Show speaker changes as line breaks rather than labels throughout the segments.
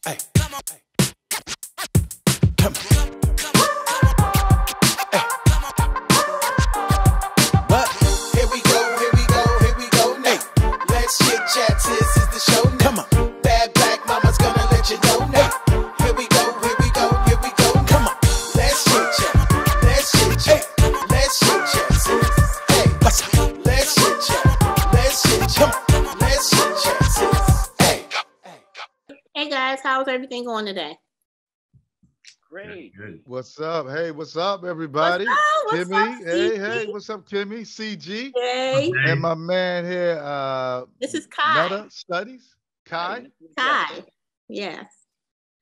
Hey, come on. Come on. Hey. What?
Here we go now. Let's chit chat, this is the show now.
Come on.
Bad black mama's gonna let you know now. Here we go now.
Come on.
Let's chit chat, let's chit chat, let's chit chat, sis. Hey,
What's up?
let's chit chat, let's chit chat, let's chit chat, sis. Hey.
Hey guys, how's everything going today?
Great.
Good.
What's up? Hey, what's up, everybody?
What's up,
Kimmy. Hey,
CG?
hey, what's up, Kimmy? CG.
Hey,
And my man here,
this is Kai.
Meta Studies. Kai,
Kai. Yes.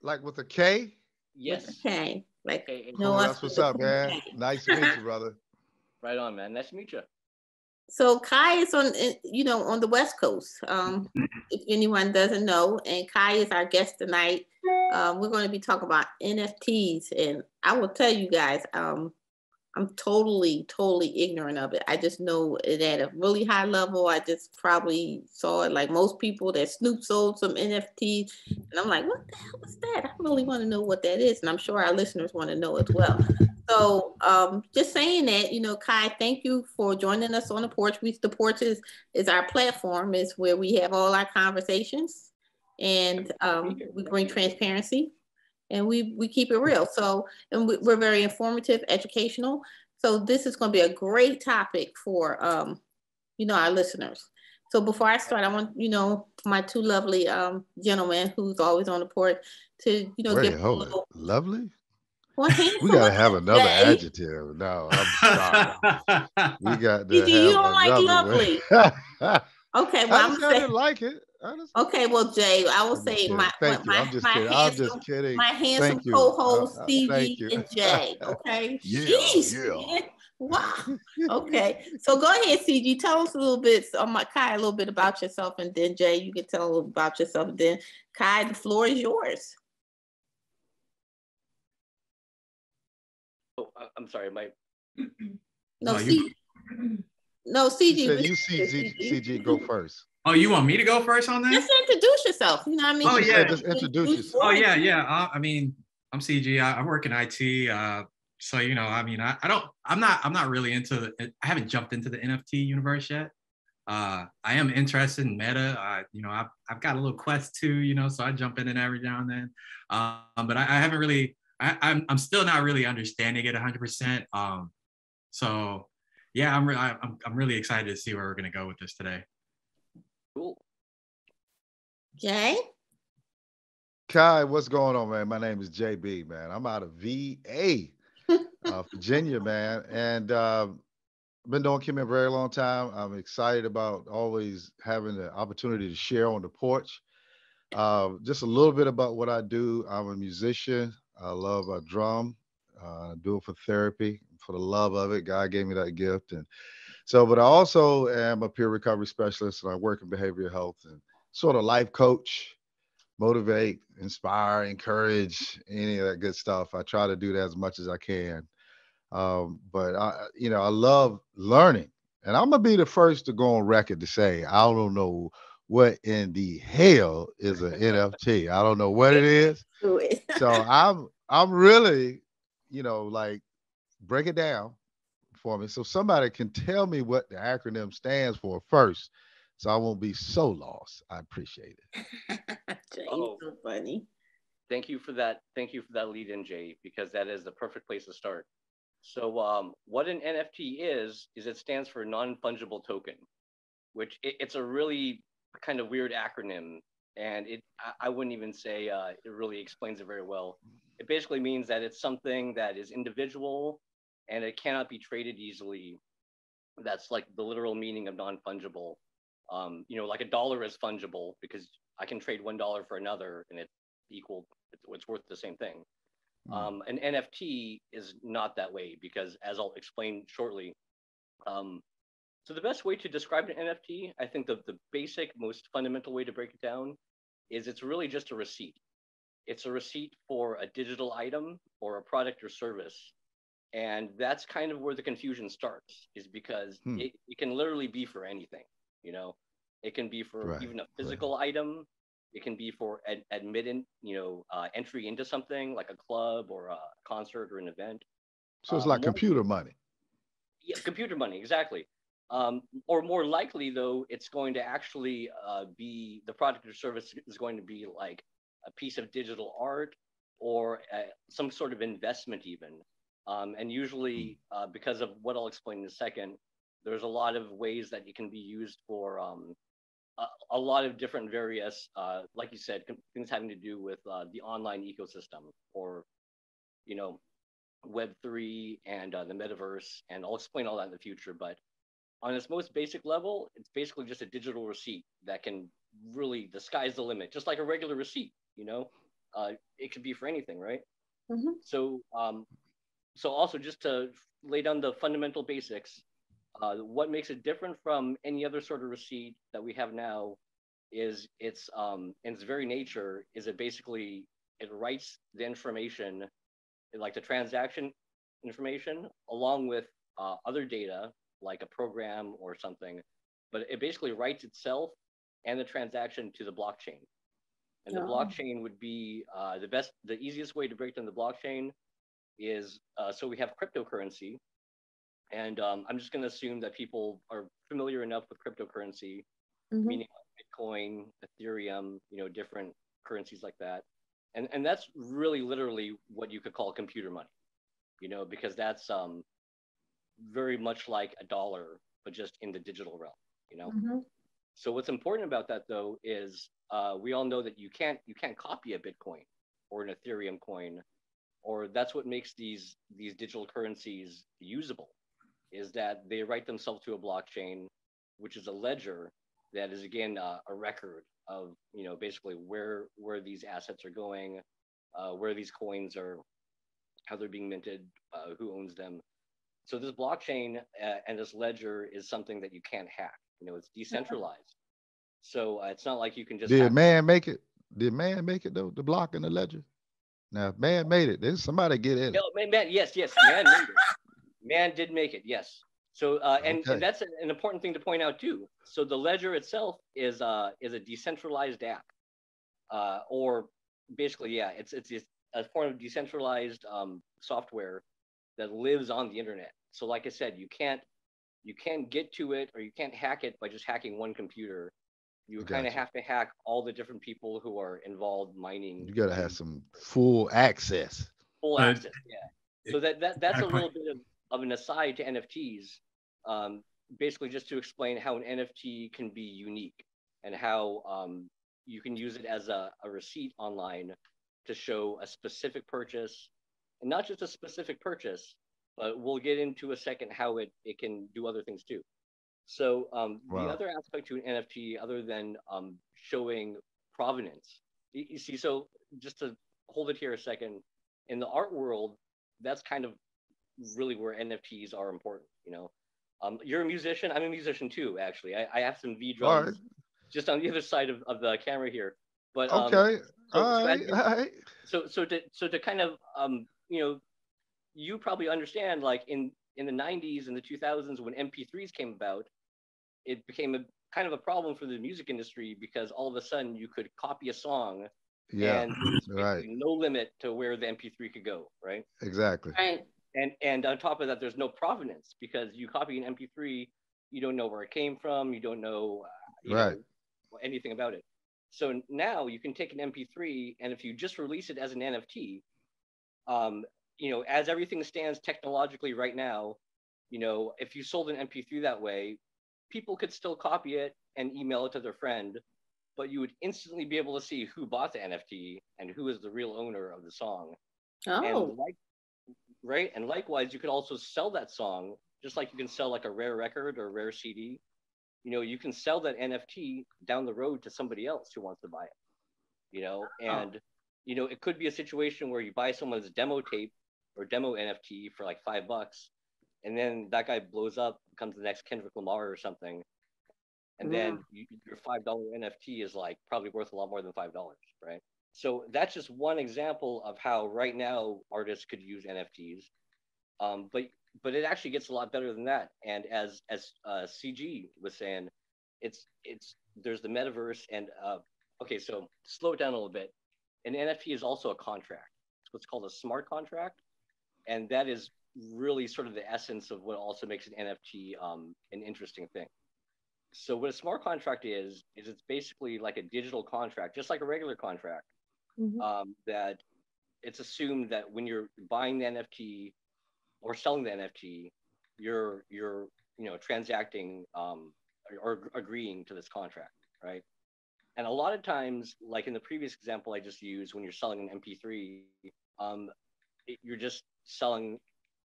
like with a K.
Yes.
Okay. Like
Okay.
no
Cool,
us
that's what's
with
up,
a
man.
K.
Nice to meet you, brother.
Right on, man. Nice to meet you.
So Kai is on the West Coast. If anyone doesn't know, and Kai is our guest tonight. We're going to be talking about NFTs, and I will tell you guys, I'm totally ignorant of it. I just know it at a really high level. I just probably saw it like most people that Snoop sold some NFTs, and I'm like, what the hell is that? I really want to know what that is, and I'm sure our listeners want to know as well. So just saying that, Kai, thank you for joining us on the porch. The porch is our platform, is where we have all our conversations, and we bring transparency, and we keep it real. So, and we're very informative, educational. So this is going to be a great topic for, our listeners. So before I start, I want, my two lovely gentlemen who's always on the porch to,
Wait,
give a
hold it.
little.
Lovely?
Well,
We got to have another
Jay.
adjective. No, I'm sorry. We got to
CG, you
have
don't like
another
lovely.
one.
Okay,
I
well,
just didn't like it.
okay, well, Jay, I will
I'm just
say
kidding. Thank you. I'm just kidding. I'm just kidding.
my handsome
Thank you.
co-host
Thank
CG
you.
and Jay. Okay,
Yeah,
jeez,
yeah.
man. Wow. Okay, so go ahead, CG. Tell us a little bit, Kai, a little bit about yourself, and then Jay, you can tell a little about yourself. And then Kai, the floor is yours.
Oh, I'm sorry.
No,
No, you-
CG.
He said
this
you
is
CG go first.
Oh, you want me to go first on that?
Just introduce yourself. You know what I mean?
Oh,
She
yeah.
said just introduce yourself.
Oh yeah. I mean, I'm CG. I work in IT. So I mean, I'm not really into I haven't jumped into the NFT universe yet. I am interested in meta. I've got a little quest too. So I jump in every now and then. But I haven't really. I'm still not really understanding it 100%. So yeah, I'm really excited to see where we're gonna go with this today.
Cool.
Jay?
Kai, what's going on, man? My name is JB, man. I'm out of VA, Virginia, man. And I've been doing Kim a very long time. I'm excited about always having the opportunity to share on the porch. Just a little bit about what I do. I'm a musician. I love a drum. I do it for therapy, for the love of it. God gave me that gift. And so, but I also am a peer recovery specialist, and I work in behavioral health and sort of life coach, motivate, inspire, encourage, any of that good stuff. I try to do that as much as I can. But I love learning, and I'm gonna be the first to go on record to say I don't know what in the hell is an NFT. I don't know what it is.
Do it.
So I'm really, like break it down for me, so somebody can tell me what the acronym stands for first, so I won't be so lost. I appreciate it.
Jay,
Oh.
so funny.
Thank you for that. Thank you for that lead in, Jay, because that is the perfect place to start. So what an NFT is it stands for non-fungible token, which it's a really kind of weird acronym. And I wouldn't even say it really explains it very well. It basically means that it's something that is individual and it cannot be traded easily. That's like the literal meaning of non-fungible. Like a dollar is fungible because I can trade $1 for another and it's worth the same thing. An NFT is not that way because, as I'll explain shortly, so the best way to describe an NFT, I think the basic, most fundamental way to break it down is it's really just a receipt. It's a receipt for a digital item or a product or service. And that's kind of where the confusion starts, is because it can literally be for anything, It can be for even a physical item. It can be for admitting, entry into something like a club or a concert or an event.
So it's like
More,
computer money.
yeah, computer money, exactly. Or more likely, though, it's going to actually be the product or service is going to be like a piece of digital art or some sort of investment, even. And usually, because of what I'll explain in a second, there's a lot of ways that it can be used for a lot of different various, like you said, things having to do with the online ecosystem or, Web3 and the metaverse. And I'll explain all that in the future. But on its most basic level, it's basically just a digital receipt that can really, the sky's the limit, just like a regular receipt, it could be for anything, right?
Mm-hmm.
So, so also just to lay down the fundamental basics, what makes it different from any other sort of receipt that we have now is in its very nature is it basically it writes the information, like the transaction information, along with other data like a program or something, but it basically writes itself and the transaction to the blockchain. And the blockchain would be the easiest way to break down the blockchain is so we have cryptocurrency. And I'm just going to assume that people are familiar enough with cryptocurrency,
Mm-hmm.
meaning Bitcoin, Ethereum, different currencies like that. And that's really literally what you could call computer money, because that's very much like a dollar, but just in the digital realm.
Mm-hmm.
So what's important about that though is we all know that you can't copy a Bitcoin or an Ethereum coin, or that's what makes these digital currencies usable, is that they write themselves to a blockchain, which is a ledger that is again a record of basically where these assets are going, where these coins are, how they're being minted, who owns them. So this blockchain and this ledger is something that you can't hack. It's decentralized. So it's not like you can just
Did
hack.
man make it? Did man make it though? The block and the ledger. Now, if man made it, there's somebody get in it.
No, man, yes, man made it. Man did make it, yes. So and that's an important thing to point out too. So the ledger itself is a decentralized app, or basically, yeah, it's a form of decentralized software that lives on the internet. So like I said, you can't get to it or you can't hack it by just hacking one computer. You kind of have to hack all the different people who are involved mining.
You gotta have some full access.
Full access, yeah. So that's a little bit of an aside to NFTs, basically just to explain how an NFT can be unique and how you can use it as a receipt online to show a specific purchase, and not just a specific purchase, but we'll get into a second how it can do other things too. So the other aspect to an NFT, other than showing provenance, you see, so just to hold it here a second, in the art world, that's kind of really where NFTs are important. You're a musician. I'm a musician too, actually. I have some V drums just on the other side of the camera here. But
okay, all right.
So to kind of you probably understand, like in the 90s and the 2000s when MP3s came about, it became a kind of a problem for the music industry because all of a sudden you could copy a song and there's no limit to where the MP3 could go, right?
Exactly.
Right.
And on top of that, there's no provenance because you copy an MP3, you don't know where it came from, you don't know, know anything about it. So now you can take an MP3, and if you just release it as an NFT, as everything stands technologically right now, if you sold an MP3 that way, people could still copy it and email it to their friend, but you would instantly be able to see who bought the NFT and who is the real owner of the song.
Oh.
And likewise, you could also sell that song, just like you can sell like a rare record or a rare CD. You can sell that NFT down the road to somebody else who wants to buy it. And it could be a situation where you buy someone's demo tape or demo NFT for like $5, and then that guy blows up, becomes the next Kendrick Lamar or something, and then your $5 NFT is like probably worth a lot more than $5, right? So that's just one example of how right now artists could use NFTs, but it actually gets a lot better than that. And as CG was saying, it's there's the metaverse, and okay, so slow it down a little bit. An NFT is also a contract. It's what's called a smart contract, and that is really sort of the essence of what also makes an NFT an interesting thing. So what a smart contract is it's basically like a digital contract, just like a regular contract. That it's assumed that when you're buying the NFT or selling the NFT, you're transacting or agreeing to this contract, right? And a lot of times, like in the previous example I just used, when you're selling an MP3, you're just selling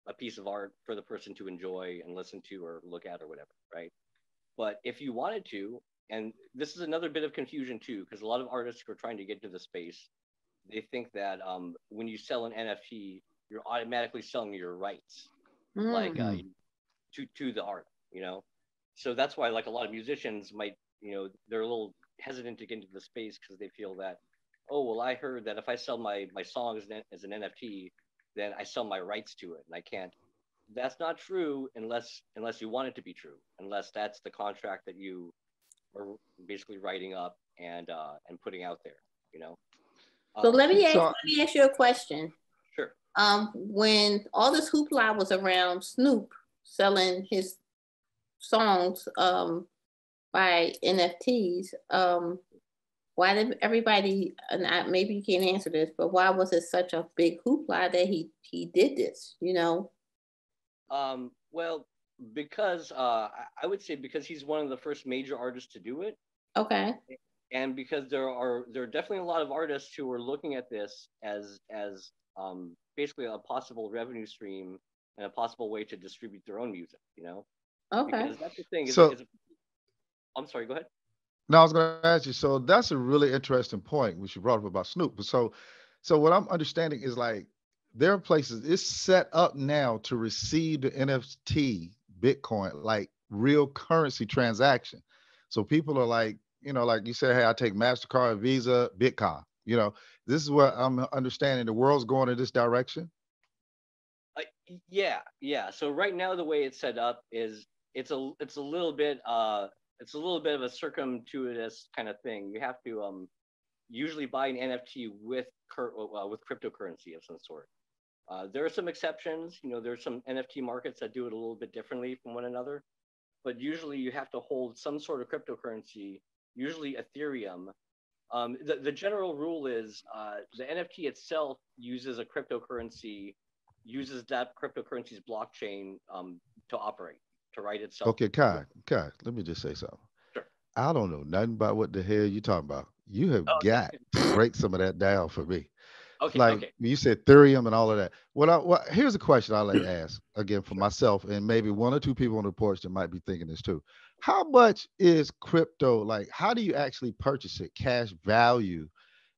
a piece of art for the person to enjoy and listen to or look at or whatever, right? But if you wanted to, and this is another bit of confusion too, because a lot of artists who are trying to get into the space, they think that when you sell an NFT, you're automatically selling your rights, like to the art, So that's why, like, a lot of musicians might, they're a little hesitant to get into the space because they feel that, oh, well, I heard that if I sell my song as an NFT, then I sell my rights to it, and I can't. That's not true unless you want it to be true, unless that's the contract that you are basically writing up and putting out there.
So let me
So
ask you a question.
Sure.
When all this hoopla was around Snoop selling his songs by NFTs, why did everybody, and maybe you can't answer this, but why was it such a big hoopla that he did this,
Well, because I would say because he's one of the first major artists to do it.
Okay.
And because there are definitely a lot of artists who are looking at this as basically a possible revenue stream and a possible way to distribute their own music,
Okay.
Because that's the thing. I'm sorry, go ahead.
no, I was going to ask you. So that's a really interesting point, which you brought up about Snoop. But so what I'm understanding is like there are places it's set up now to receive the NFT Bitcoin, like real currency transaction. So people are like, like you said, hey, I take MasterCard, Visa, Bitcoin. This is what I'm understanding. The world's going in this direction.
Yeah. So right now, the way it's set up is it's a little bit of a circumtuitous kind of thing. You have to usually buy an NFT with cryptocurrency of some sort. There are some exceptions. There are some NFT markets that do it a little bit differently from one another, but usually you have to hold some sort of cryptocurrency, usually Ethereum. The general rule is the NFT itself uses a cryptocurrency, uses that cryptocurrency's blockchain to operate, to write itself.
Okay, Kai, let me just say something.
Sure.
I don't know nothing about what the hell you talking about. You have
Okay.
got to break some of that down for me.
Okay.
Like
Okay.
you said, Ethereum and all of that. Here's a question I'd like to ask again for myself and maybe one or two people on the porch that might be thinking this too. How much is crypto? Like, how do you actually purchase it? Cash value,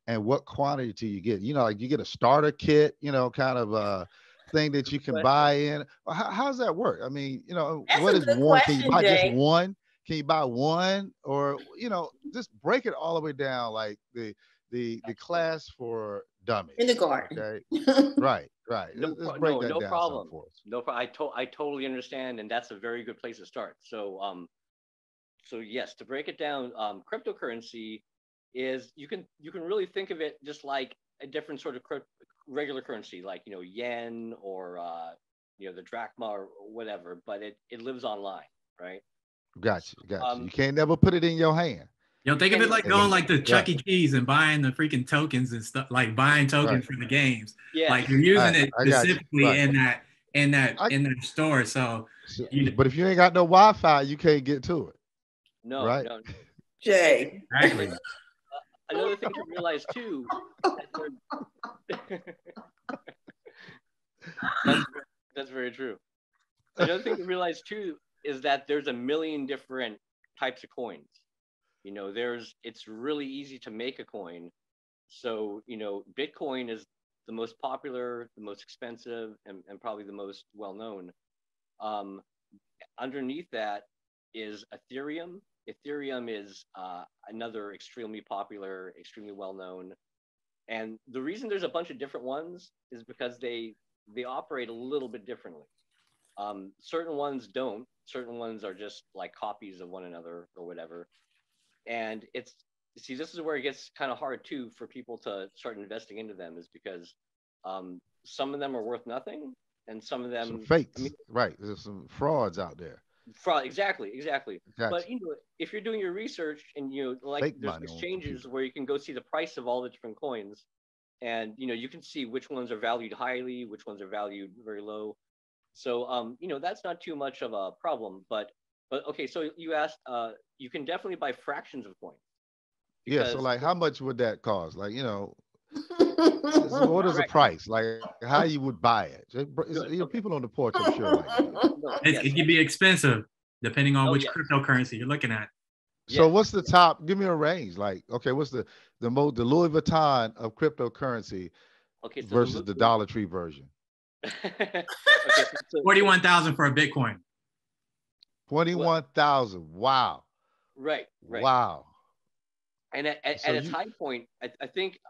and what quantity do you get? Like you get a starter kit, kind of thing that you can buy in. How does that work? I mean,
That's
what
a
is
good
one? Can you
question,
buy just
Jay.
one? Can you buy one, or just break it all the way down, like the class for dummies.
Kindergarten.
Okay, right. Let's break that
No
down some
problem.
for us.
No problem. I totally understand, and that's a very good place to start. So yes, to break it down, cryptocurrency is you can really think of it just like a different sort of regular currency, like yen or the drachma or whatever, but it lives online, right?
Gotcha. You can't never put it in your hand.
Think of it like going like to Chuck E.
Right.
Cheese and buying the freaking tokens and stuff, like buying tokens for the games.
Yeah.
Like you're using it
I got you.
specifically
Right.
in that store. So,
but if you ain't got no Wi-Fi, you can't get to it.
No,
right?
no.
Jay.
Exactly.
Another thing to realize too. That's very true. Another thing to realize too is that there's a million different types of coins. It's really easy to make a coin. So, Bitcoin is the most popular, the most expensive, and probably the most well-known. Underneath that is Ethereum. Ethereum is another extremely popular, extremely well-known. And the reason there's a bunch of different ones is because they operate a little bit differently. Certain ones don't. Certain ones are just like copies of one another or whatever. And it's see, this is where it gets kind of hard too for people to start investing into them, is because some of them are worth nothing, and some of
Some
them, I
fakes,
mean,
right? There's some frauds out there.
fraud. Exactly.
Gotcha.
But if you're doing your research and like
Fake
there's
money on
exchanges
computer.
where you can go see the price of all the different coins, and you can see which ones are valued highly, which ones are valued very low. So that's not too much of a problem. But okay, so you asked, you can definitely buy fractions of coins
Yeah. So
because
like, how much would that cost? Like, what is the
right.
price? Like, how you would buy it?
Good. Okay.
People on the porch, I'm sure, like that.
No.
It
Yes.
can be expensive depending on
Oh
which
yes.
cryptocurrency you're looking at.
So
Yes.
what's the top? Give me a range. Like, okay, what's the Louis Vuitton of cryptocurrency
Okay. So
versus the Dollar Tree version?
okay. So
41,000 for a Bitcoin.
21,000. Wow.
right.
Wow.
And at
So
its
you
high point, I think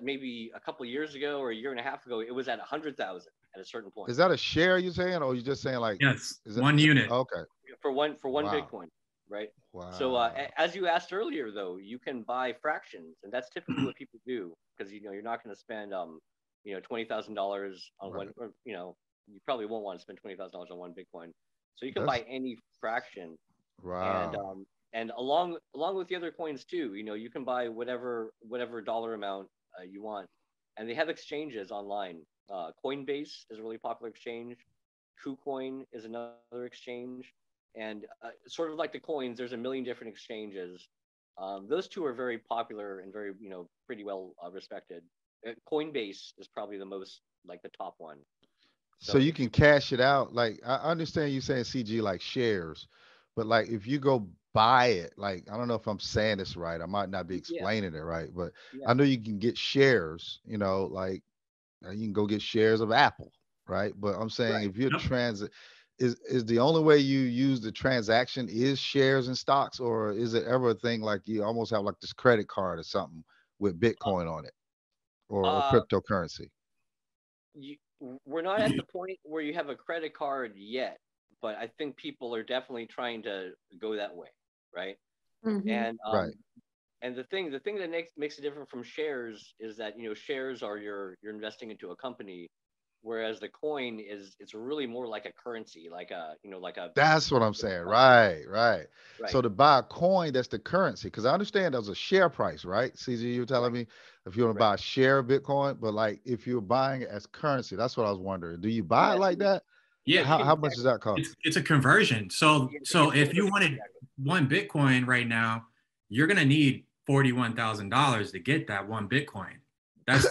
maybe a couple of years ago or a year and a half ago, it was at 100,000 at a certain point
is that a share you're saying, or you just saying like
Yes,
is that
one unit.
okay?
for one
Wow.
Bitcoin, right? So
Wow.
as you asked earlier, though, you can buy fractions, and that's typically what people do because you're not going to spend $20,000 on
Right.
one, or you probably won't want to spend $20,000 on one Bitcoin. So you can
That's
buy any fraction, and
wow.
along with the other coins too, you can buy whatever dollar amount you want, and they have exchanges online. Coinbase is a really popular exchange. KuCoin is another exchange, and sort of like the coins, there's a million different exchanges. Those two are very popular and very pretty well respected. Coinbase is probably the most, like, the top one.
So
So
you
if you
can cash it out. Like I understand you saying CG like shares, but like if you go buy it, like I don't know if I'm saying this right. I might not be
yeah
explaining it right, but
yeah
I know you can get shares. Like you can go get shares of Apple, right? But I'm saying
right.
if you're
Yep.
is the only way you use the transaction is shares and stocks, or is it ever a thing like you almost have like this credit card or something with Bitcoin on it or
Uh,
cryptocurrency?
you, we're not at the point where you have a credit card yet, but I think people are definitely trying to go that way, right?
Mhm.
And
Right.
the thing that makes it different from shares is that shares are you're investing into a company, whereas the coin it's really more like a currency, like a
That's what I'm saying. Right, right. So
right,
to buy a coin, that's the currency. Because I understand there's a share price, right? CG, you're telling
right,
me if you want to
right.
buy a share of Bitcoin, but like if you're buying it as currency, that's what I was wondering. Do you buy it
Yes,
like that?
Yeah,
you can
How much does
exactly.
that cost?
it's a conversion. So
It's
if you
conversion,
wanted
exactly.
one Bitcoin right now, you're gonna need $41,000 to get that one Bitcoin.
Good
That's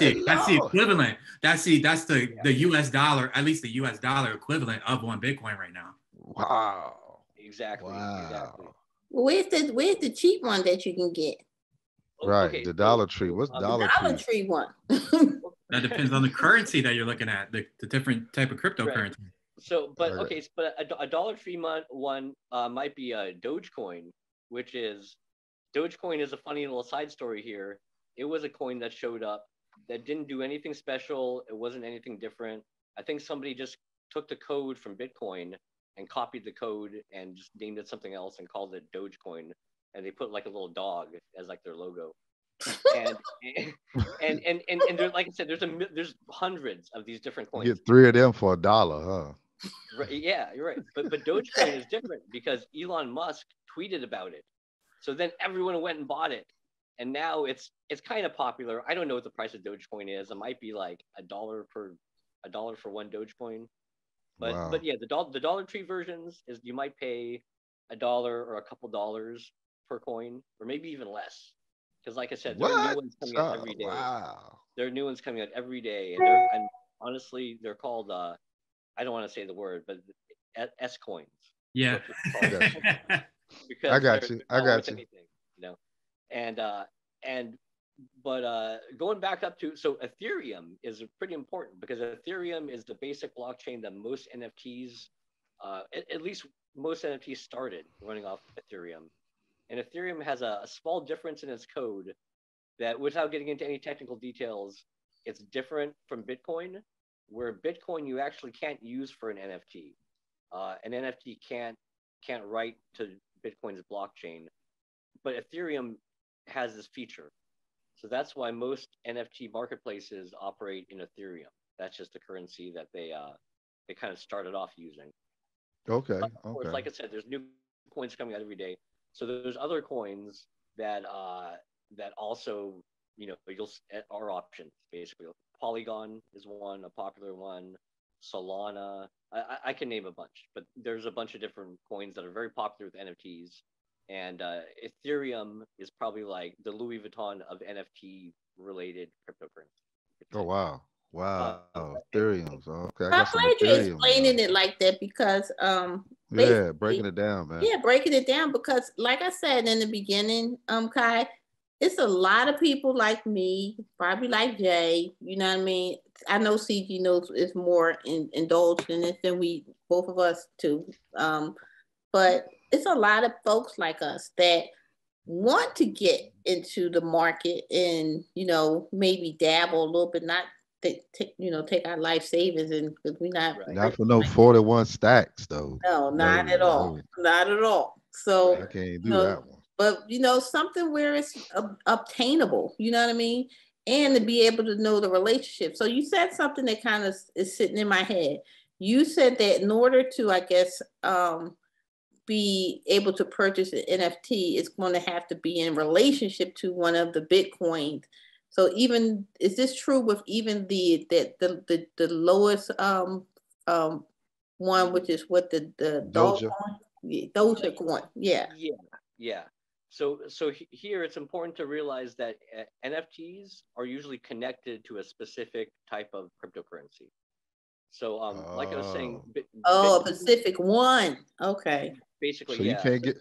the
Lord.
equivalent. That's
Yeah,
the US dollar, at least the US dollar equivalent of one Bitcoin right now.
Wow.
exactly.
Wow.
Where's the cheap one that you can get?
Right.
Okay,
The
so
Dollar Tree. What's
The
Dollar
Dollar
Tree?
Tree one.
That depends on the currency that you're looking at, the different type of
right.
cryptocurrency.
So, but
Okay.
okay, but a Dollar Tree one might be a Dogecoin, which is Dogecoin is a funny little side story here. It was a coin that showed up that didn't do anything special. It wasn't anything different. I think somebody just took the code from Bitcoin and copied the code and just named it something else and called it Dogecoin. And they put like a little dog as like their logo. And and there, like I said, there's hundreds of these different
You
coins.
get three of them for $1, huh?
Right, yeah, you're right. But Dogecoin is different because Elon Musk tweeted about it. So then everyone went and bought it. And now it's kind of popular. I don't know what the price of Dogecoin is. It might be like a dollar for one Dogecoin. But
Wow.
yeah, the Dollar Tree versions is you might pay a dollar or a couple dollars per coin, or maybe even less. Because like I said, there are new
What?
ones coming out
Oh,
every day.
wow.
There are new ones coming out every day, and honestly, they're called I don't want to say the word, but S coins is
Yeah.
what people call
I
them
got you. I
because
got you.
they're
I
not worth
got you.
anything, you know. And and but going back up to, so Ethereum is pretty important because Ethereum is the basic blockchain that most NFTs, at least most NFTs started running off Ethereum. And Ethereum has a small difference in its code that, without getting into any technical details, it's different from Bitcoin, where Bitcoin you actually can't use for an NFT. An NFT can't write to Bitcoin's blockchain, but Ethereum has this feature. So that's why most NFT marketplaces operate in Ethereum. That's just the currency that they kind of started off using.
Okay.
But of course,
Okay.
like I said, there's new coins coming out every day. So there's other coins that that also, you know, are options basically. Polygon is one, a popular one. Solana, I can name a bunch, but there's a bunch of different coins that are very popular with NFTs. And Ethereum is probably like the Louis Vuitton of NFT related cryptocurrency, you could
Oh
say.
wow.
Uh,
Wow.
and,
Ethereum. So, okay, I
I'm
got some
glad you're
Ethereum now.
explaining it like that because
Yeah, breaking
basically,
it down, man.
yeah, breaking it down because like I said in the beginning, Kai, it's a lot of people like me, probably like Jay, you know what I mean? I know CG knows is more indulged in it than we both of us too. But it's a lot of folks like us that want to get into the market and, you know, maybe dabble a little bit, not take our life savings and because we're not
right,
Not
rich
for no
like
41 stacks though.
no,
No,
not at all.
no.
Not at all. So,
I can't
you
do
know,
that one.
but you know, something where it's obtainable, you know what I mean? And to be able to know the relationship. So you said something that kind of is sitting in my head. You said that in order to, I guess, be able to purchase an NFT, it's going to have to be in relationship to one of the Bitcoins. So even is this true with even the lowest one, which is what the dog
Doja.
coin? Yeah, Doja coin. Yeah.
yeah, yeah. So here it's important to realize that NFTs are usually connected to a specific type of cryptocurrency. So like I was saying,
Oh.
Oh, a
Bitcoin
Pacific one. Okay.
basically,
So you
yeah.
can't get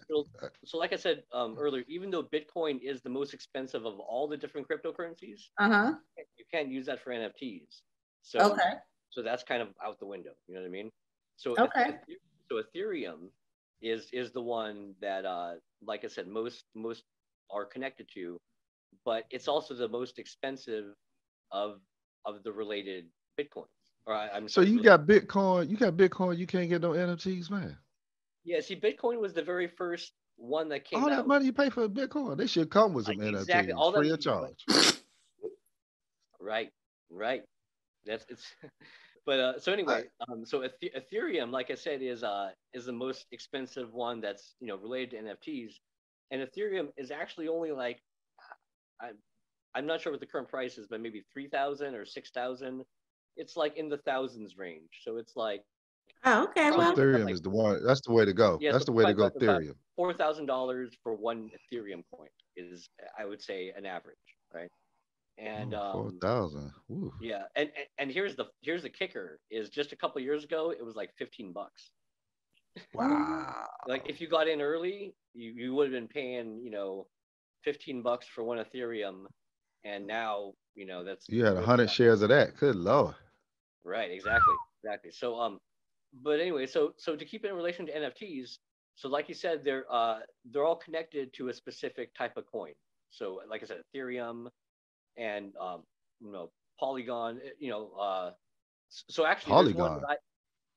So like I said earlier, even though Bitcoin is the most expensive of all the different cryptocurrencies,
Uh-huh.
you can't use that for NFTs. So
Okay.
so that's kind of out the window. You know what I mean? So
Okay.
so Ethereum is the one that like I said, most are connected to, but it's also the most expensive of the related Bitcoins. Or I'm
so
sorry,
you got Bitcoin, you can't get no NFTs, man.
yeah. See, Bitcoin was the very first one that came
All that
out.
money you pay for Bitcoin, they should come with some
Exactly.
NFTs
All that.
free of charge.
Right. Right. That's it's. But so
I,
anyway, so Ethereum, like I said, is the most expensive one that's related to NFTs, and Ethereum is actually only like I'm I'm not sure what the current price is, but maybe 3,000 or 6,000. It's like in the thousands range, so it's like
Oh, okay.
so
Well,
probably about
Ethereum
like
is the one. That's the way to go.
yeah,
That's
so
the way to
probably
go.
about
Ethereum.
$4,000 for one Ethereum coin is, I would say, an average, right? And
Oh, 4,000. Ooh.
yeah, and here's the kicker is just a couple of years ago it was like $15.
Wow.
Like if you got in early, you would have been paying $15 for one Ethereum, and now that's
You had
really
100 shares of that. Good Lord.
right. Exactly. So but anyway, so to keep it in relation to NFTs, so like you said, they're all connected to a specific type of coin. So like I said, Ethereum and Polygon. So actually, there's one
Polygon.
that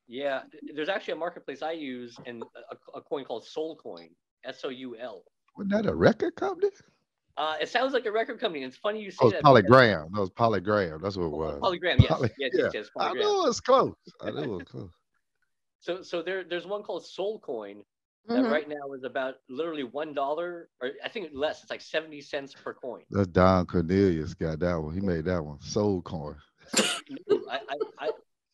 yeah, there's actually a marketplace I use and a coin called Soul Coin, SOUL.
Wasn't that a record company?
It sounds like a record company. And it's funny you
Oh,
say
it's
that because
Polygram. No, it's Polygram. That's what it was.
Polygram, yes,
Yeah. I
Polygram.
knew it was close. I knew it was close.
So there's one called Soul Coin that
mm-hmm.
right now is about literally $1, or I think less. It's like 70 cents per coin.
That's Don Cornelius got that one. He made that one. Soul Coin.
So no,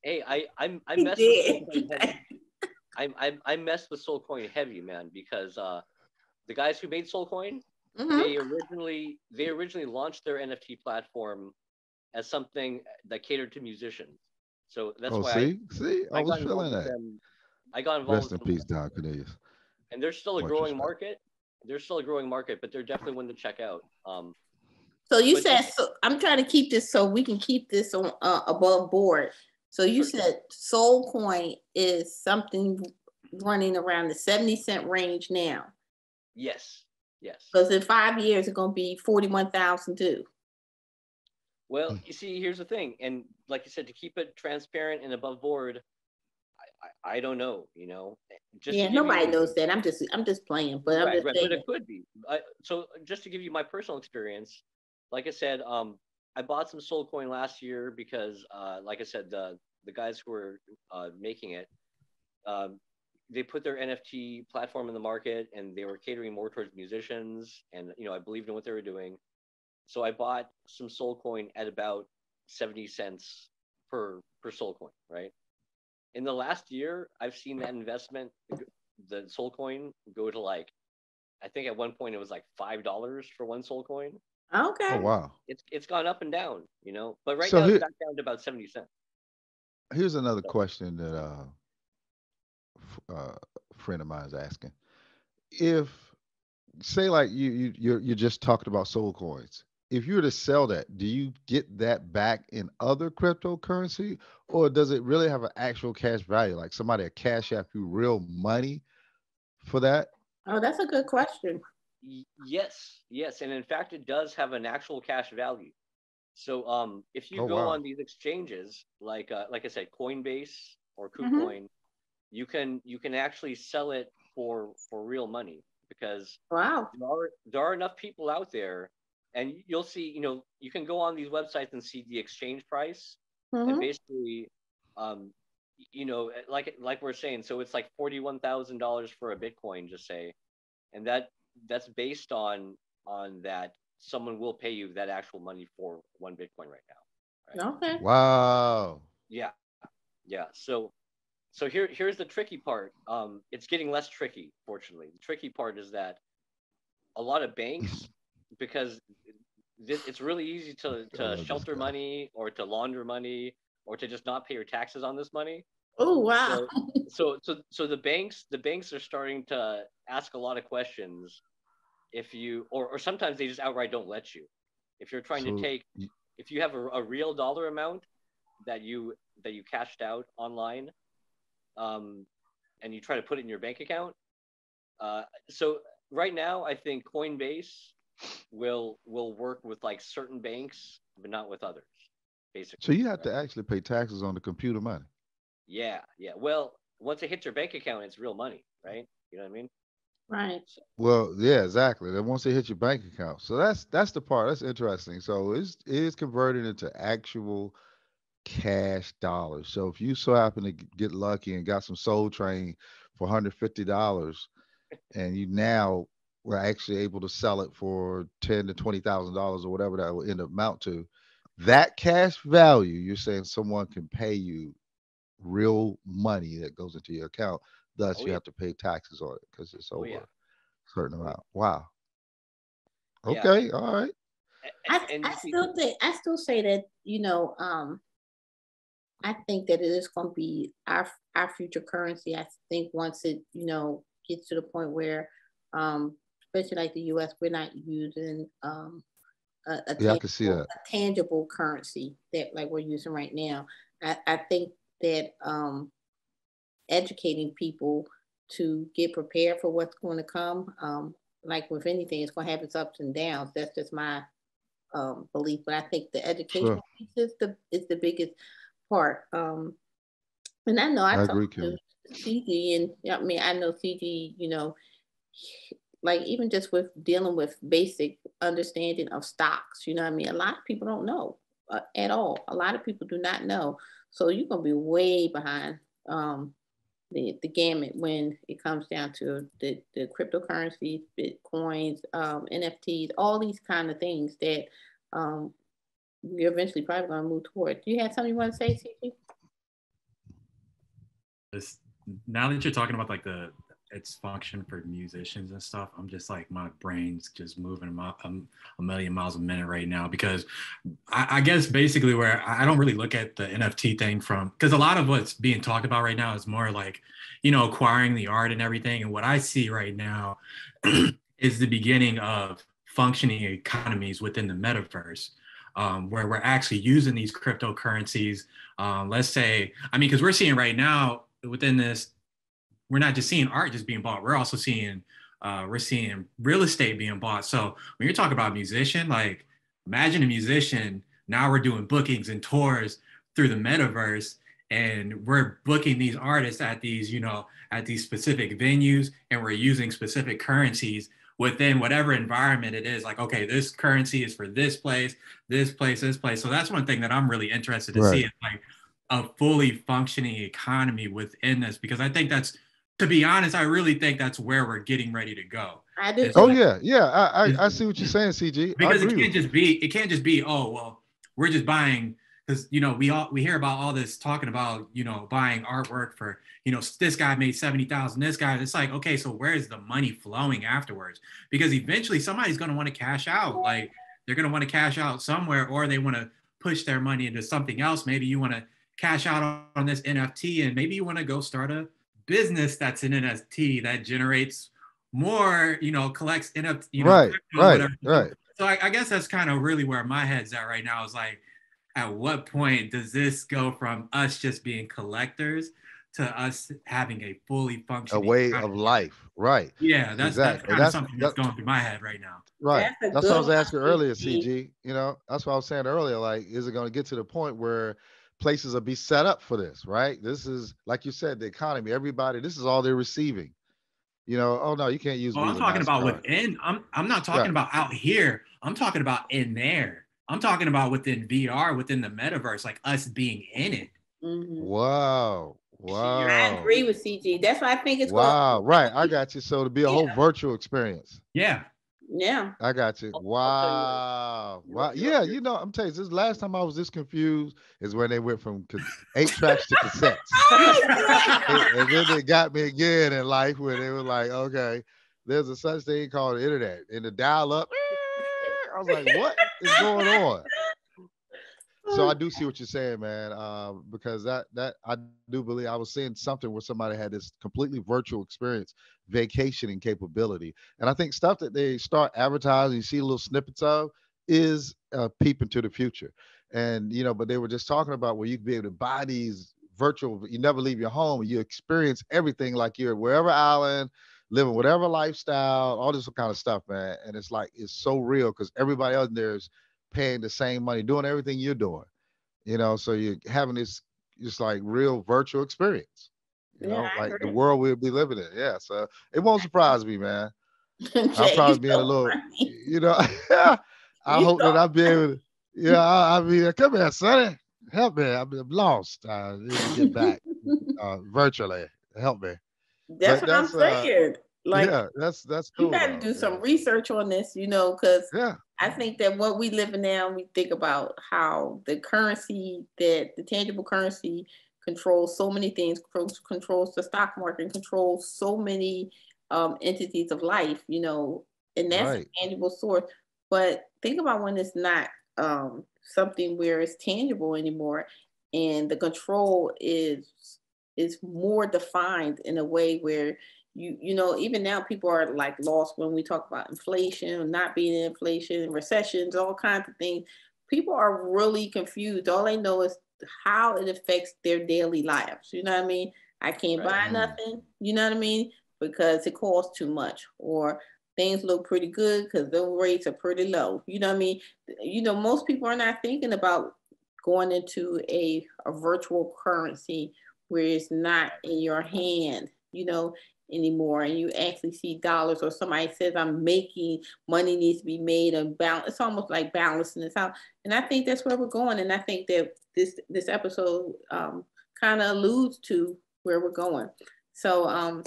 hey, I
He
messed with Soul
did.
Coin heavy. I messed with Soul Coin heavy, man, because the guys who made Soul Coin,
Mm-hmm.
they originally launched their NFT platform as something that catered to musicians. So that's
Oh,
why
see, I
I
was
got involved
feeling
with
that.
them. I got involved
Rest
with
in
them,
peace, Don Cornelius.
and they're still a
Much
growing
respect.
market. They're still a growing market, but they're definitely one to check out.
So you
But
said, so I'm trying to keep this so we can keep this on above board. So you
sure.
said Soul Coin is something running around the 70-cent range now.
Yes.
Because in 5 years it's gonna be 41,000 too.
Well, you see, here's the thing, and like you said, to keep it transparent and above board, I don't know, you know. Just
Yeah,
to give
nobody
you,
knows that. I'm just playing, but I'm
right,
just
right, but
saying.
it could be. So just to give you my personal experience, like I said, I bought some Soul Coin last year because, like I said, the guys who were making it, um, they put their NFT platform in the market, and they were catering more towards musicians, and I believed in what they were doing. So I bought some Soul Coin at about 70 cents per Soul Coin, right? In the last year, I've seen that investment, the Soul Coin, go to like, I think at one point it was like $5 for one Soul Coin.
Oh
Okay.
wow.
It's gone up and down, but right
So
now it's
here,
back down to about 70 cents.
here's another
So
question that friend of mine is asking. If say like you just talked about soul coins. If you were to sell that, do you get that back in other cryptocurrency, or does it really have an actual cash value? Like somebody a cash app you real money for that?
Oh, that's a good question.
yes, yes, and in fact, it does have an actual cash value. So if you
Oh
go
wow.
on these exchanges, like I said, Coinbase or
Mm-hmm.
KuCoin, you can actually sell it for real money, because
Wow.
there are enough people out there, and you'll see, you can go on these websites and see the exchange price, and
Mm-hmm.
basically, um, like we're saying, so it's like $41,000 for a Bitcoin, just say, and that's based on that someone will pay you that actual money for one Bitcoin right now, right?
Okay.
Wow.
Yeah, yeah. So here's the tricky part. It's getting less tricky, fortunately. The tricky part is that a lot of banks, because it's really easy to
I
to
love this
shelter
guy.
money, or to launder money, or to just not pay your taxes on this money.
Oh, wow.
So so the banks are starting to ask a lot of questions, if you, or sometimes they just outright don't let you, if you're trying to
So
take, if you have a real dollar amount that you cashed out online, um, and you try to put it in your bank account. So right now, I think Coinbase will work with like certain banks, but not with others,
so
basically.
you have
Right?
to actually pay taxes on the computer money.
Yeah, yeah. Well, once it hits your bank account, it's real money, right? You know what I mean?
Right.
So,
Well, yeah, exactly. Then once they hit your bank account, so that's the part that's interesting. So it is converted into actual cash dollars. So if you so happen to get lucky and got some Soul Train for $150, and you now were actually able to sell it for $10,000 to $20,000 or whatever that will end up amount to, that cash value, you're saying someone can pay you real money that goes into your account. Thus,
oh
you
yeah,
have to pay taxes on it because it's
oh
over
yeah,
a certain
oh yeah,
amount. Wow.
yeah.
Okay. All right.
And
I
you see,
still think I still say that, I think that it is going to be our future currency. I think once it, gets to the point where, especially like the U.S., we're not using
Yeah, I can see that.
a tangible currency that like we're using right now. I think that educating people to get prepared for what's going to come, like with anything, it's going to have its ups and downs. That's just my belief. But I think the
Sure.
educational piece is the biggest part. And I know I
I
talked
agree,
to
Kimmy.
CG, and I mean I know CG. Like even just with dealing with basic understanding of stocks. You know what I mean? A lot of people don't know at all. A lot of people do not know. So you're gonna be way behind the gamut when it comes down to the cryptocurrencies, bitcoins, NFTs, all these kind of things that um, we're eventually probably going to move toward. Do you have something you want to say, CG?
This, now that you're talking about like its function for musicians and stuff, I'm just like my brain's just moving a million miles a minute right now, because I guess basically where I don't really look at the NFT thing from, because a lot of what's being talked about right now is more like, acquiring the art and everything. And what I see right now is the beginning of functioning economies within the metaverse, where we're actually using these cryptocurrencies. Let's say, I mean, because we're seeing right now within this, we're not just seeing art just being bought. We're seeing real estate being bought. So when you're talking about a musician, like imagine a musician, now we're doing bookings and tours through the metaverse, and we're booking these artists at these, at these specific venues, and we're using specific currencies within whatever environment it is. Like, okay, this currency is for this place, this place, this place. So that's one thing that I'm really interested to see,
Right.
is like a fully functioning economy within this, because I think that's, to be honest, I really think that's where we're getting ready to go.
I do
Oh
too.
yeah. I see what you're saying, CG. I
Because
agree with you.
it can't just be, oh well, we're just buying, because we hear about all this talking about, buying artwork for, this guy made 70,000, this guy. It's like, okay, so where's the money flowing afterwards? Because eventually somebody's going to want to cash out. Like, they're going to want to cash out somewhere, or they want to push their money into something else. Maybe you want to cash out on this NFT, and maybe you want to go start a business that's an NFT that generates more, collects NFT,
Right,
crypto,
right,
whatever.
right.
So I guess that's kind of really where my head's at right now, is like, at what point does this go from us just being collectors to us having a fully
A
functioning
way of
economy?
life. Right.
Yeah, that's
Exactly.
kind of something that's going through my head right now.
Right.
That's a
That's what I
good
was
one,
asking earlier,
CG.
CG. That's what I was saying earlier. Like, is it going to get to the point where places will be set up for this, right? This is, like you said, the economy. Everybody, this is all they're receiving. Oh no, you can't use
Oh, I'm
Visa,
talking about
MasterCard.
within. I'm not talking
Right.
about out here. I'm talking about in there. I'm talking about within VR, within the metaverse, like us being in it.
Mhm.
Wow.
See,
I
Wow.
agree with CG. That's why I think it's going.
Wow. Right. I got you. So to be a whole virtual experience.
Yeah.
Yeah.
I got you.
I'll tell you what.
Wow.
You're,
Wow.
you're,
Yeah,
you're,
I'm telling you, this last time I was this confused is when they went from 8 tracks to cassettes. And then they got me again in life where they were like, okay, there's a such thing called the internet. And the dial up, I was like, what is going on? So I do see what you're saying, man. Because that I do believe I was seeing something where somebody had this completely virtual experience, vacationing capability, and I think stuff that they start advertising, you see little snippets of, is a peep into the future. And but they were just talking about where you could be able to buy these virtual. You never leave your home, you experience everything like you're wherever island, living whatever lifestyle, all this kind of stuff, man. And it's like it's so real because everybody else there is paying the same money, doing everything you're doing. So you're having this just like real virtual experience,
Yeah, I
like the
agree.
world we'll be living in. Yeah. So it won't surprise me, man. I'll
Jay, you
probably be in a
so
little,
funny.
I
You
hope that
so
I'll be able to, yeah, I mean, come here, Sonny. Help me. I'm lost. Need to get back virtually. Help me.
That's
But
what I'm
that's,
saying. Like,
yeah, that's
you
cool
got to
though.
do
Yeah.
some research on this, because
Yeah.
I think that what we live in now, we think about how the tangible currency controls so many things, controls the stock market, controls so many entities of life, and that's a
Right.
tangible source. But think about when it's not something where it's tangible anymore, and the control is more defined in a way where even now people are like lost when we talk about inflation, not being in inflation, recessions, all kinds of things. People are really confused. All they know is how it affects their daily lives. You know what I mean? I can't
right.
buy nothing, you know what I mean? Because it costs too much, or things look pretty good because the rates are pretty low. You know what I mean? Most people are not thinking about going into a virtual currency where it's not in your hand, anymore, and you actually see dollars, or somebody says I'm making money, needs to be made and balance. It's almost like balancing this out. And I think that's where we're going. And I think that this episode kind of alludes to where we're going. So I think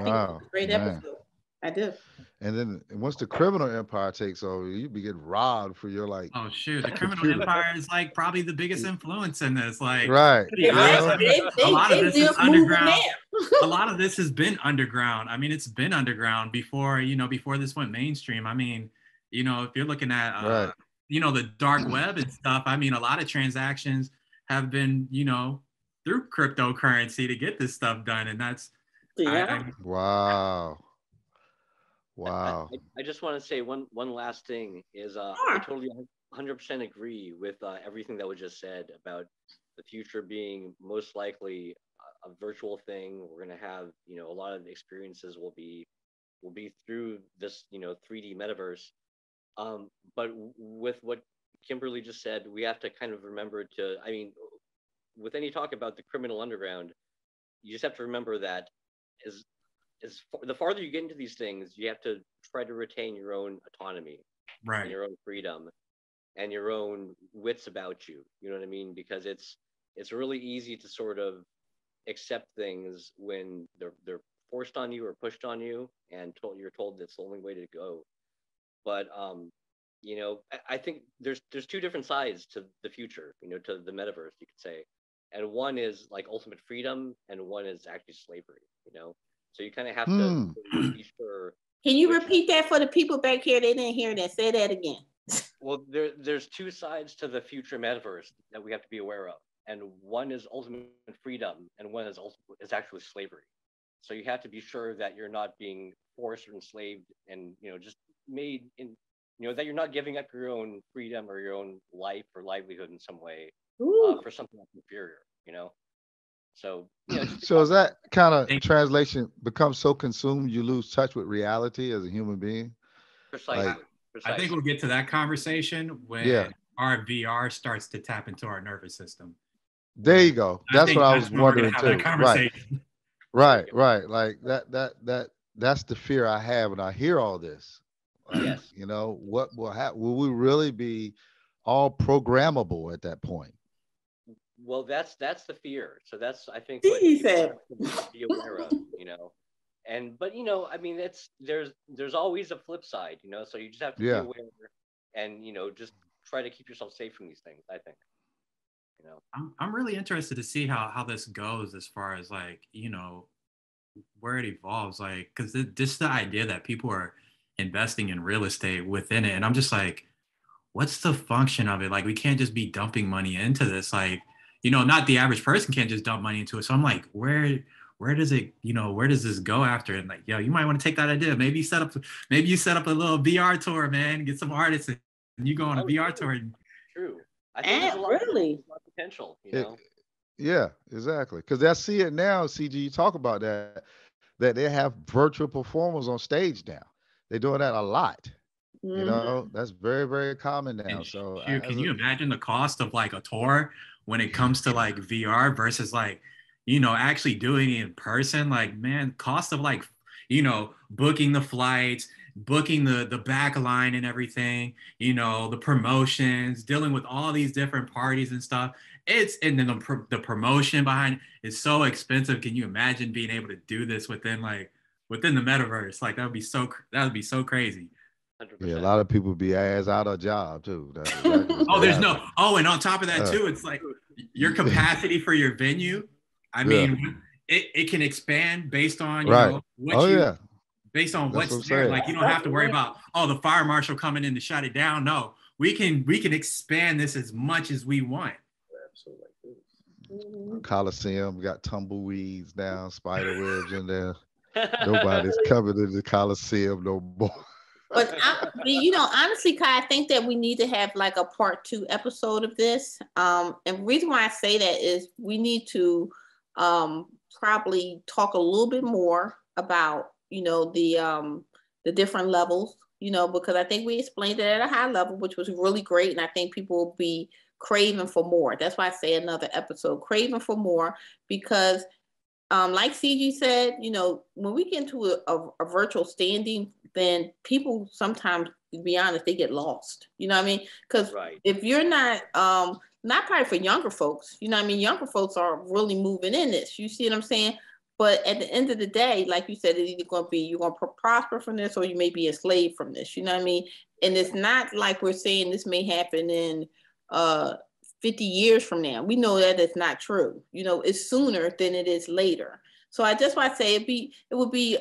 it's
Wow,
a great
man.
episode. I do.
And then once the criminal empire takes over, you be getting robbed for your like
Oh shoot, the criminal
computer.
empire is like probably the biggest influence in this. Like,
Right.
to be honest, I mean, a lot of
They
this is
just moving
underground.
now.
A lot of this has been underground. I mean, it's been underground before, before this went mainstream. I mean, if you're looking at,
Right.
the dark web and stuff, I mean, a lot of transactions have been, through cryptocurrency to get this stuff done. And that's,
Yeah.
Wow.
I,
Wow.
I just want to say one last thing is I
Sure.
totally 100% agree with everything that was just said about the future being most likely a virtual thing. We're going to have, a lot of experiences will be through this, 3D metaverse. But with what Kimberly just said, we have to kind of remember to, I mean, with any talk about the criminal underground, you just have to remember that the farther you get into these things, you have to try to retain your own autonomy,
Right.
and your own freedom, and your own wits about you. You know what I mean? Because it's really easy to sort of accept things when they're forced on you or pushed on you, and you're told that's the only way to go. But you know, I think there's two different sides to the future, you know, to the metaverse, you could say. And one is like ultimate freedom, and one is actually slavery, you know. So you kind of have to be sure.
Can you repeat that for the people back here? They didn't hear that. Say that again.
Well, there's two sides to the future metaverse that we have to be aware of, and one is ultimate freedom, and one is actually slavery. So you have to be sure that you're not being forced or enslaved, and you know, just made in, you know, that you're not giving up your own freedom or your own life or livelihood in some way for something that's inferior, you know. So yeah.
So is that kind of translation becomes so consumed you lose touch with reality as a human being?
Precisely.
Like,
I think we'll get to that conversation when our VR starts to tap into our nervous system.
There you go. That's what I was wondering too. Right. Like that's the fear I have when I hear all this. Like,
yes.
You know, what will happen? Will we really be all programmable at that point?
Well, that's the fear. So that's, I think,
what
he said to be aware of, you know. But you know, I mean, there's always a flip side, you know. So you just have to be aware, and you know, just try to keep yourself safe from these things, I think. You know,
I'm really interested to see how this goes as far as like, you know, where it evolves, like, because this the idea that people are investing in real estate within it, and I'm just like, what's the function of it? Like, we can't just be dumping money into this, like, you know, not the average person can't just dump money into it. So I'm like, where does it, you know, where does this go after? And like, yo, you might want to take that idea. Maybe you set up a little VR tour, man, get some artists and you go on a VR tour.
True. I think there's a lot of potential, you know.
Yeah, exactly. Because I see it now, CG, you talk about that they have virtual performers on stage now. They're doing that a lot. You know, that's very, very common now. So
can you imagine the cost of like a tour when it comes to like VR versus like, you know, actually doing it in person? Like, man, cost of like, you know, booking the flights, booking the back line and everything, you know, the promotions, dealing with all these different parties and stuff. And then the promotion behind it is so expensive. Can you imagine being able to do this within the metaverse? Like, that would be so crazy.
100%.
Yeah, a lot of people be ass out of job too.
And on top of that too, it's like your capacity for your venue. I mean, it can expand based on based on what's there. Like, you don't have to worry about the fire marshal coming in to shut it down. No, we can expand this as much as we want.
Absolutely.
Coliseum got tumbleweeds down, spider webs in there. Nobody's coming to the Coliseum no more.
But you know, honestly, Kai, I think that we need to have like a part 2 episode of this. And the reason why I say that is we need to probably talk a little bit more about, you know, the different levels, you know, because I think we explained it at a high level, which was really great. And I think people will be craving for more. That's why I say another episode, craving for more, because like CG said, you know, when we get into a virtual standing, then people sometimes, to be honest, they get lost. You know what I mean? Because if you're not probably for younger folks, you know what I mean? Younger folks are really moving in this. You see what I'm saying? But at the end of the day, like you said, it's either going to be you're going to prosper from this or you may be enslaved from this. You know what I mean? And it's not like we're saying this may happen in 50 years from now. We know that it's not true. You know, it's sooner than it is later. So I just want to say it would be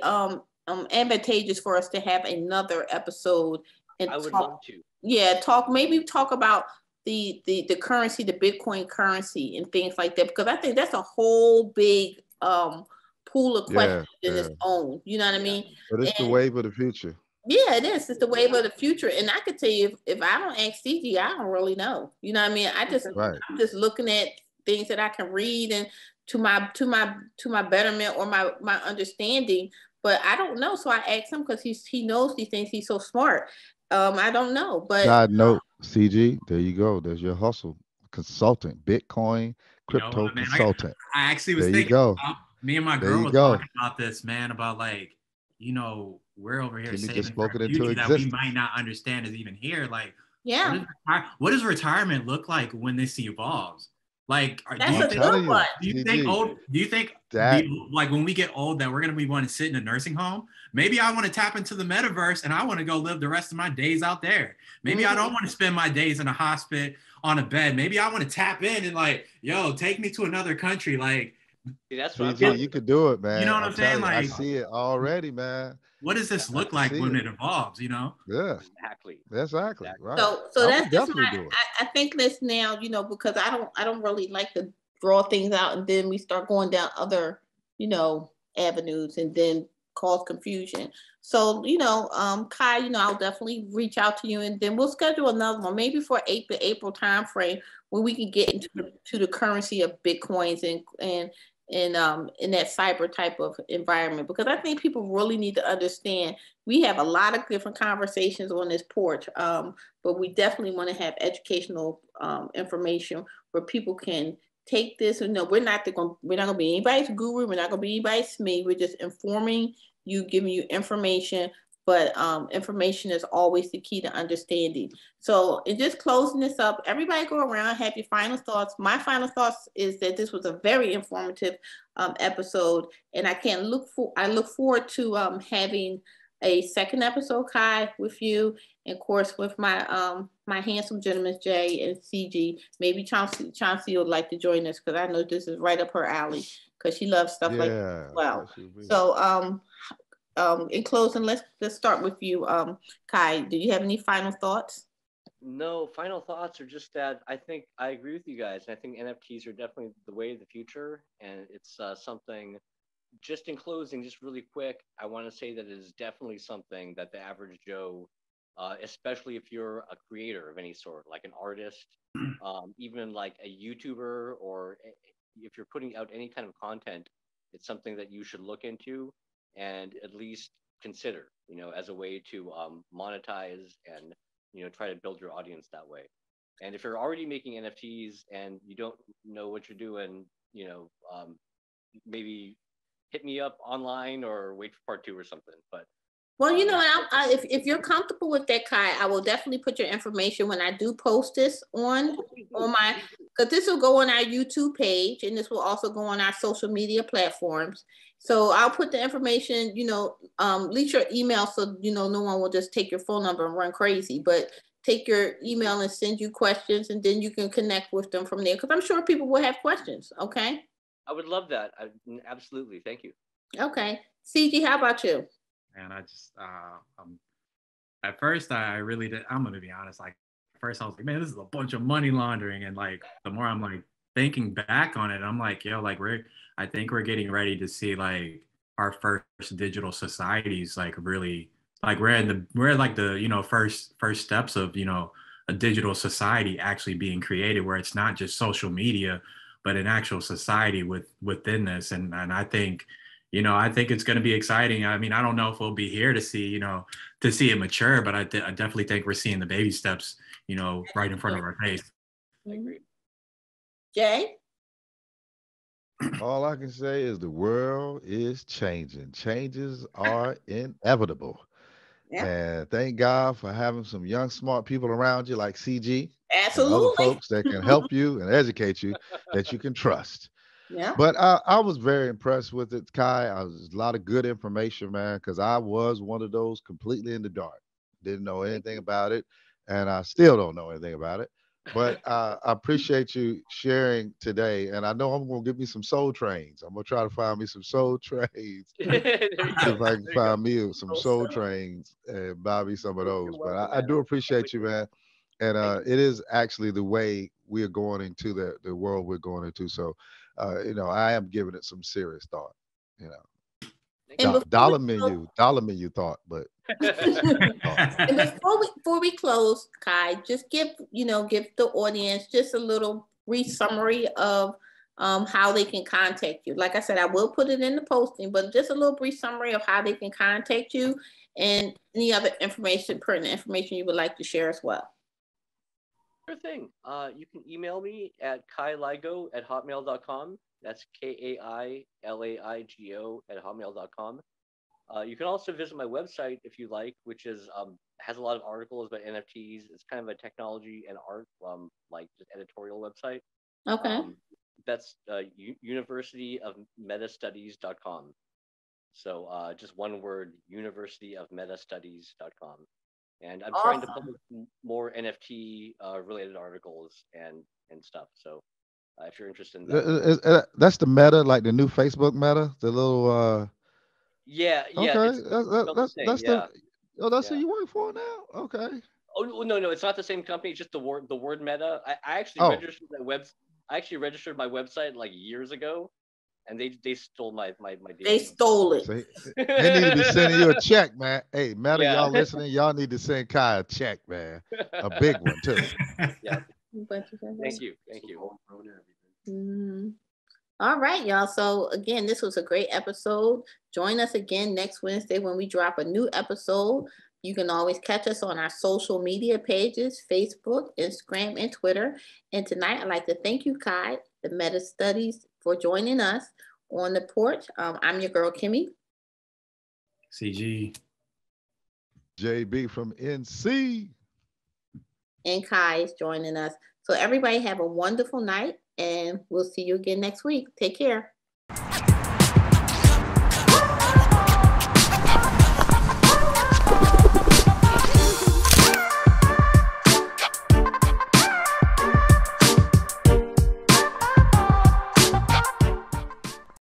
advantageous for us to have another episode and
I would love to.
Yeah, maybe talk about the currency, the Bitcoin currency and things like that, because I think that's a whole big pool of questions in its own. You know what I mean?
But it's the wave of the future.
Yeah, it is. It's the wave of the future. And I could tell you, if I don't ask CG, I don't really know. You know what I mean? I'm just looking at things that I can read and to my betterment or my understanding. But I don't know. So I asked him because he knows these things. He's so smart. I don't know. But
side note, CG, there you go. There's your hustle. consultant, Bitcoin
You know
crypto
what, man?
consultant.
I actually was
There you
thinking,
go.
me and my
There
girl
you
was
go.
talking about this, man, about like, we're over here
Timmy just
saving for
spoke it
a
into
future that we might
existence.
not understand is even here. Like,
Yeah,
what does retirement look like when this evolves? Like, do
that's
you
I'm
a
think
good
telling
one.
you, CG,
do you think
that
like when we get old that we're gonna be wanting to sit in a nursing home? Maybe I want to tap into the metaverse and I want to go live the rest of my days out there. Maybe I don't want to spend my days in a hospital on a bed. Maybe I want to tap in and like, yo, take me to another country. Like,
See, that's what I'm
CG,
talking
you
about.
could do it,
you know
man.
what
I'm
I'm saying?
telling you, I
Like,
see it already, man.
what does this
I
look
can
like
see
when
it.
it evolves? You know?
Yeah,
Exactly.
exactly.
Exactly.
Right.
So
I
that's
would
just
definitely
my.
do it.
I think this now, because I don't really like to draw things out, and then we start going down other, avenues, and then cause confusion. So Kai, I'll definitely reach out to you, and then we'll schedule another one, maybe for April time frame, where we can get into the currency of bitcoins and in that cyber type of environment, because I think people really need to understand we have a lot of different conversations on this porch, but we definitely want to have educational information where people can take this. We're not going to be anybody's guru. We're not going to be anybody's SME. We're just informing you, giving you information. But information is always the key to understanding. So in just closing this up, everybody go around, have your final thoughts. My final thoughts is that this was a very informative episode, and I look forward to having a second episode, Kai, with you, and of course with my handsome gentlemen Jay and CG. Maybe Chauncey would like to join us, because I know this is right up her alley, because she loves stuff like that as well. So in closing, let's start with you, Kai. Do you have any final thoughts?
No, final thoughts are just that I think I agree with you guys. I think NFTs are definitely the way of the future, and it's something. Just in closing, just really quick, I want to say that it is definitely something that the average Joe, especially if you're a creator of any sort, like an artist, even like a YouTuber, or if you're putting out any kind of content, it's something that you should look into and at least consider, as a way to monetize and, try to build your audience that way. And if you're already making NFTs and you don't know what you're doing, maybe hit me up online or wait for part 2 or something. But
well, if you're comfortable with that, Kai, I will definitely put your information when I do post this on my, because this will go on our YouTube page, and this will also go on our social media platforms. So I'll put the information, leave your email, so no one will just take your phone number and run crazy, but take your email and send you questions, and then you can connect with them from there, because I'm sure people will have questions. Okay.
I would love that. Absolutely. Thank you.
Okay. CG, how about you?
And I just, at first, I really did. I'm going to be honest. Like, at first, I was like, man, this is a bunch of money laundering. And like, the more I'm like thinking back on it, I'm like, yo, like, I think we're getting ready to see like our first digital societies, like really, like we're like the, first steps of, a digital society actually being created, where it's not just social media, but an actual society within this. And I think, I think it's going to be exciting. I mean, I don't know if we'll be here to see, to see it mature, but I definitely think we're seeing the baby steps, right in front of our face.
I agree.
Jay?
All I can say is the world is changing. Changes are inevitable.
Yeah.
And thank God for having some young, smart people around you like CG and other
Absolutely.
folks that can help you and educate you, that you can trust.
Yeah.
But I was very impressed with it, Kai. I was a lot of good information, man, because I was one of those completely in the dark. Didn't know anything about it, and I still don't know anything about it. But I appreciate you sharing today, and I know I'm gonna give me some soul trains. I'm gonna try to find me some soul trains.
There
See
you
if
go.
I can
There you go.
find me some soul trains and buy me some of those.
You're
But
welcome,
I
man.
do appreciate you, man. And
Thank
it is actually the way we are going into the world we're going into. So I am giving it some serious thought. You know,
And
dollar menu thought, but thought.
and before we close, Kai, just give the audience just a little brief summary of how they can contact you. Like I said, I will put it in the posting, but just a little brief summary of how they can contact you, and any other pertinent information you would like to share as well.
Sure thing. You can email me at kailaigo@hotmail.com. That's KAILAIGO@hotmail.com. You can also visit my website if you like, which is has a lot of articles about NFTs. It's kind of a technology and art like just editorial website.
Okay.
That's universityofmetastudies.com. So just one word, universityofmetastudies.com. And I'm trying to publish more NFT related articles and stuff. So if you're interested in that,
That's the Meta, like the new Facebook Meta, the little.
yeah,
Okay,
it's
that's
yeah,
the. Oh, that's who
yeah.
you work for now. Okay.
Oh no, it's not the same company. It's just the word Meta. I actually
Oh,
registered my I actually registered my website like years ago, and they stole my data.
They stole it.
so he need to be sending you a check, man. Hey, Meta,
Yeah.
y'all listening? Y'all need to send Kai a check, man. A big one too.
Yeah.
But you can-
Thank you.
Mhm. All right, y'all. So again, this was a great episode. Join us again next Wednesday when we drop a new episode. You can always catch us on our social media pages, Facebook, Instagram, and Twitter. And tonight, I'd like to thank you, Kai, the Meta Studies, for joining us on the porch. I'm your girl, Kimmy.
CG.
JB from NC.
And Kai is joining us. So everybody have a wonderful night, and we'll see you again next week. Take care.